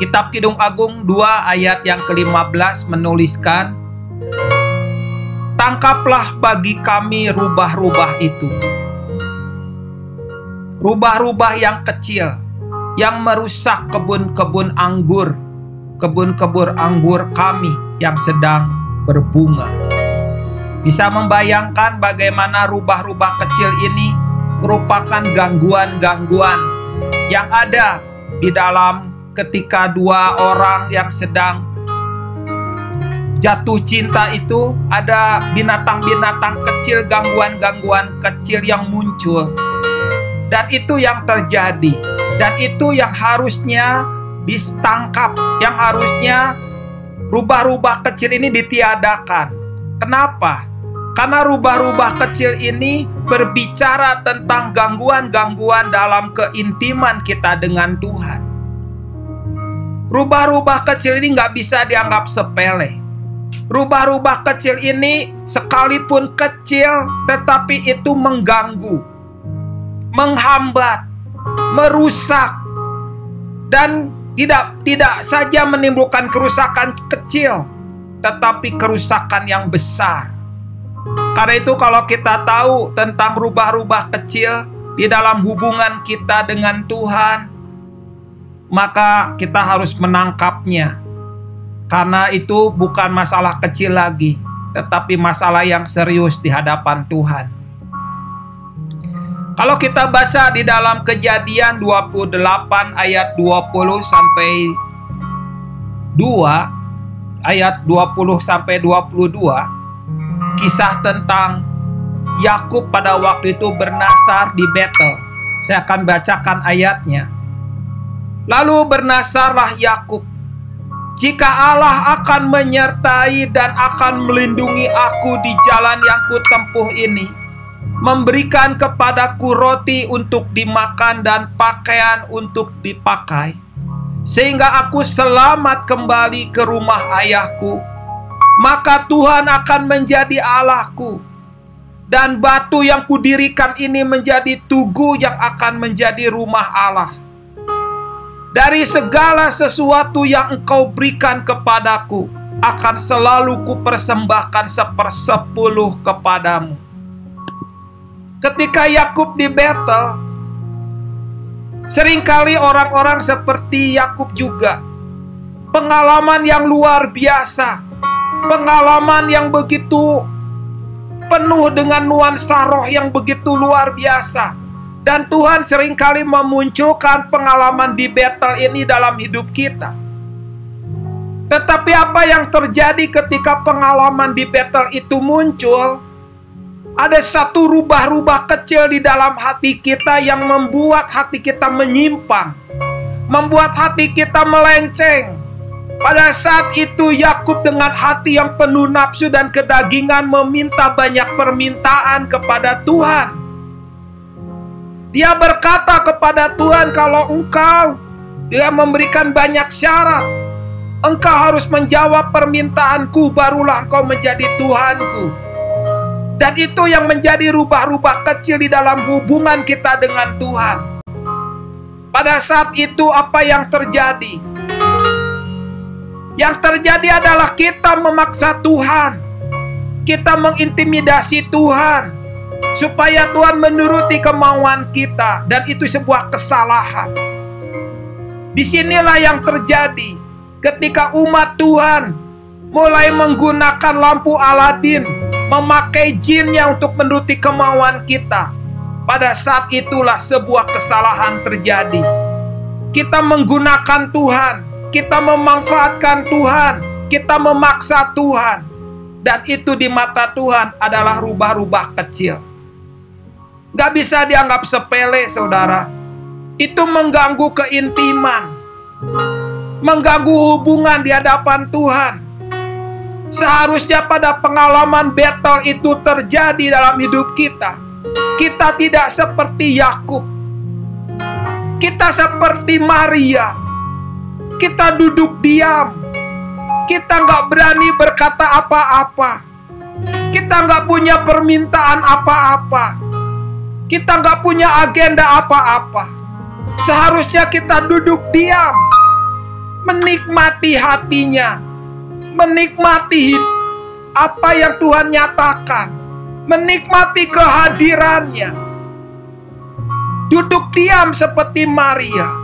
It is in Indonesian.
Kitab Kidung Agung 2 ayat yang ke-15 menuliskan, "Tangkaplah bagi kami rubah-rubah itu." Rubah-rubah yang kecil, yang merusak kebun-kebun anggur kami yang sedang berbunga. Bisa membayangkan bagaimana rubah-rubah kecil ini merupakan gangguan-gangguan yang ada di dalam ketika dua orang yang sedang jatuh cinta itu. Ada binatang-binatang kecil, gangguan-gangguan kecil yang muncul. Dan itu yang terjadi. Dan itu yang harusnya ditangkap, yang harusnya rubah-rubah kecil ini ditiadakan. Kenapa? Karena rubah-rubah kecil ini berbicara tentang gangguan-gangguan dalam keintiman kita dengan Tuhan. Rubah-rubah kecil ini nggak bisa dianggap sepele. Rubah-rubah kecil ini sekalipun kecil, tetapi itu mengganggu, menghambat, merusak, dan tidak saja menimbulkan kerusakan kecil, tetapi kerusakan yang besar. Karena itu kalau kita tahu tentang rubah-rubah kecil di dalam hubungan kita dengan Tuhan, maka kita harus menangkapnya. Karena itu bukan masalah kecil lagi, tetapi masalah yang serius di hadapan Tuhan. Kalau kita baca di dalam Kejadian 28 ayat 20 sampai 2, ayat 20 sampai 22, kisah tentang Yakub pada waktu itu bernasar di Betel. Saya akan bacakan ayatnya. "Lalu bernasarlah Yakub, 'Jika Allah akan menyertai dan akan melindungi aku di jalan yang kutempuh ini, memberikan kepadaku roti untuk dimakan dan pakaian untuk dipakai, sehingga aku selamat kembali ke rumah ayahku, maka Tuhan akan menjadi Allahku, dan batu yang kudirikan ini menjadi tugu yang akan menjadi rumah Allah. Dari segala sesuatu yang Engkau berikan kepadaku, akan selalu kupersembahkan 1/10 kepadamu." Ketika Yakub di Betel, seringkali orang-orang seperti Yakub juga, pengalaman yang luar biasa, pengalaman yang begitu penuh dengan nuansa roh yang begitu luar biasa. Dan Tuhan seringkali memunculkan pengalaman di Betel ini dalam hidup kita. Tetapi apa yang terjadi ketika pengalaman di Betel itu muncul? Ada satu rubah-rubah kecil di dalam hati kita yang membuat hati kita menyimpang, membuat hati kita melenceng. Pada saat itu Yakub dengan hati yang penuh nafsu dan kedagingan meminta banyak permintaan kepada Tuhan. Dia berkata kepada Tuhan, "Kalau Dia memberikan banyak syarat, Engkau harus menjawab permintaanku, barulah Engkau menjadi Tuhanku." Dan itu yang menjadi rubah-rubah kecil di dalam hubungan kita dengan Tuhan. Pada saat itu apa yang terjadi? Yang terjadi adalah kita memaksa Tuhan, kita mengintimidasi Tuhan, supaya Tuhan menuruti kemauan kita, dan itu sebuah kesalahan. Disinilah yang terjadi ketika umat Tuhan mulai menggunakan lampu Aladin, memakai jinnya untuk menuruti kemauan kita. Pada saat itulah sebuah kesalahan terjadi. Kita menggunakan Tuhan, kita memanfaatkan Tuhan, kita memaksa Tuhan, dan itu di mata Tuhan adalah rubah-rubah kecil. Gak bisa dianggap sepele, saudara. Itu mengganggu keintiman, mengganggu hubungan di hadapan Tuhan. Seharusnya pada pengalaman Betel itu terjadi dalam hidup kita, kita tidak seperti Yakub. Kita seperti Maria. Kita duduk diam. Kita nggak berani berkata apa-apa. Kita nggak punya permintaan apa-apa. Kita nggak punya agenda apa-apa. Seharusnya kita duduk diam. menikmati hatinya, menikmati apa yang Tuhan nyatakan, menikmati kehadirannya. Duduk diam seperti Maria.